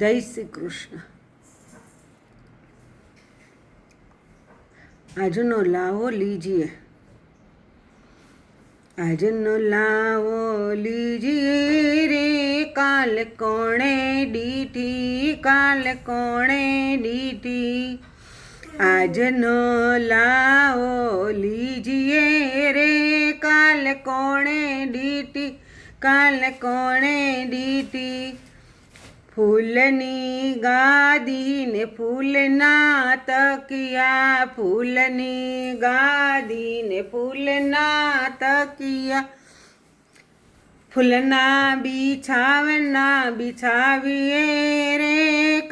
જય શ્રી કૃષ્ણ। આજનો લાવો લીજીએ, આજનો લાવો લીજીએ રે, કાલ કોણે દીઠી, કાલ કોણે દીઠી। આજનો લાવો લીજીએ રે, કાલ કોણે દીઠી, કાલ કોણે દીઠી। ફૂલની ગાદી ને ફૂલના તકિયા, ફૂલની ગાદી ને ફૂલના તકિયા। ફૂલના બિછાવના બિછાવીએ રે,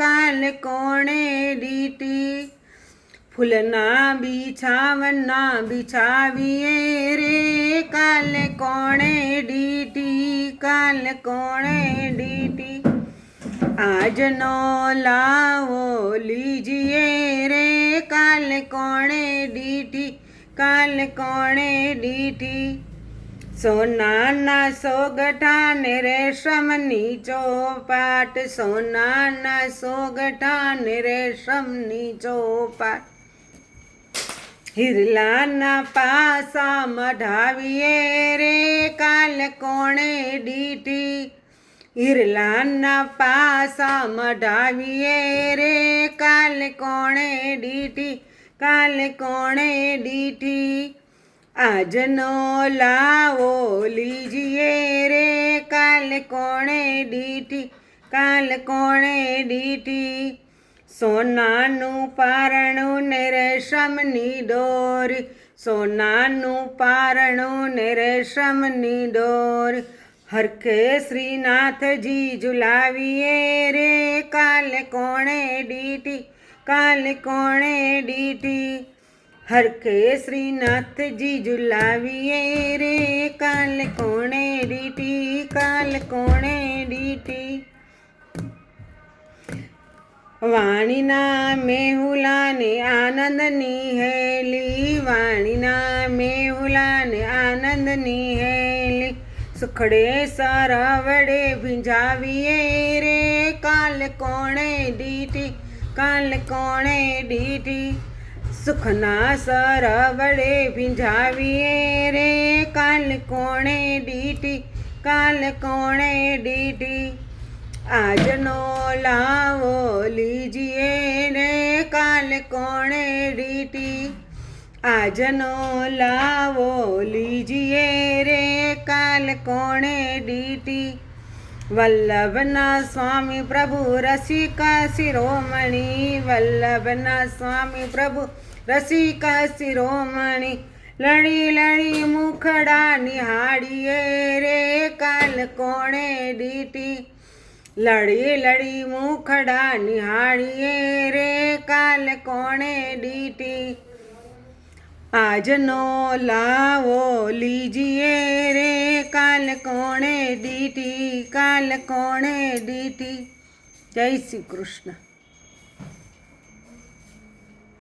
કાલ કોણે દીઠી। ફૂલના બિછાવના બિછાવીએ રે, કાલ કોણે દીઠી, કાલ કોણે દીઠી। આજનો લાવો લીજીએ રે, કાલ કોણે દીઠી, કાલ કોણે દીઠી। સોનાના સોગઠા ને રેશમની ચોપાટ, સોનાના સોગઠા ને રેશમની ચોપાટ। હિરલાના પાસા મઢાવીએ રે, કાલ કોણે દીઠી। હિરલાના પાસા મઢાવીએ રે, કાલ કોણે દીઠી, કાલ કોણે દીઠી। આજનો લાવો લીજીએ રે, કાલ કોણે દીઠી, કાલ કોણે દીઠી। સોનાનું પારણું ને રેશમની દોરી, સોનાનું પારણું ને રેશમની દોરી। હરખે શ્રીનાથજી ઝુલાવીએ રે, કાલ કોણે દીઠી, કાલ કોણે દીઠી। હરખે શ્રીનાથજી ઝુલાવીએ રે, કાલ કોણે દીઠી, કાલ કોણે દીઠી। વાણીના મેહુલાને આનંદની હેલી, વાણીના મેહુલાને આનંદની હેલી। સુખડે સરવડે ભીંજાવીએ રે, કાલ કોણે દીઠી, કાલ કોણે દીઠી। સુખના સરવડે ભીંજાવીએ રે, કાલ કોણે દીઠી, કાલ કોણે દીઠી। આજનો લાવો લીજીએ રે, કાલ કોણે દીઠી। આજનો લાવો લીજીએ રે, કાલ કોણે દીઠી। વલ્લભના સ્વામી પ્રભુ રસિકા શિરોમણી, વલ્લભના સ્વામી પ્રભુ રસિકા શિરોમણી। લડી લડી મુખડા નિહાળીએ રે, કાલ કોણે દીઠી। લડી લડી મુખડા નિહાળીએ રે, કાલ કોણે દીઠી। આજનો લાવો લીજીએ રે, કાલ કોણે દીઠી, કાલ કોણે દીઠી। જય શ્રી કૃષ્ણ।